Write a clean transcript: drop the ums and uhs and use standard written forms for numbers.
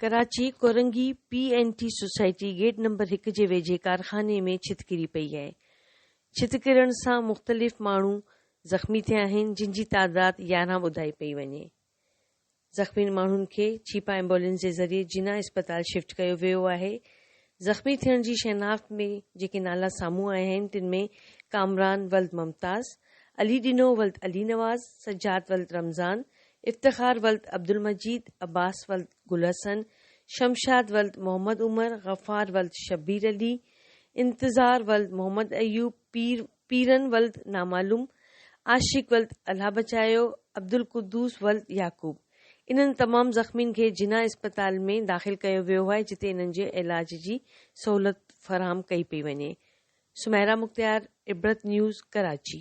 Karachi Korangi PNT society gate number 1 जे वेझे कारखाने में छित किरी पई आहे। छित किरण सां मुख़्तलिफ़ माण्हू ज़ख़्मी थिया आहिनि, जिन जी तादाद 11 ॿुधाई पई वञे। ज़ख़्मी माण्हुनि खे छीपा एम्बुलेंस जे ज़रिए जिना अस्पताल शिफ्ट कयो वियो आहे। ज़ख़्मी थियण जी शनाख़्त में जेके नाला साम्हूं आया आहिनि, तिन में कामरान वल्द मुमताज़, अली डिनो वल्द अली नवाज़, सज्जाद वल्द रमज़ान, इफ्तिखार वल्द अब्दुल मजीद, अब्बास वल्द गुल हसन, शमशाद वल्द मोहम्मद उमर, गफ़ार वल्द शब्बीर अली, इंतज़ार वल्द मोहम्मद अयूब, पीरन वल्द नामालूम, आशिक वल्द अल्लाह बचायो, अब्दुल कुद्दूस वल्द याकूब। इन्हनि तमाम ज़ख़्मीन खे जिना अस्पताल में दाख़िल कयो वियो आहे, जिते इन्हनि जे इलाज जी सहूलत फराहम कई पई वञे। सुमैरा मुख्तियार, इबरत न्यूज़, कराची।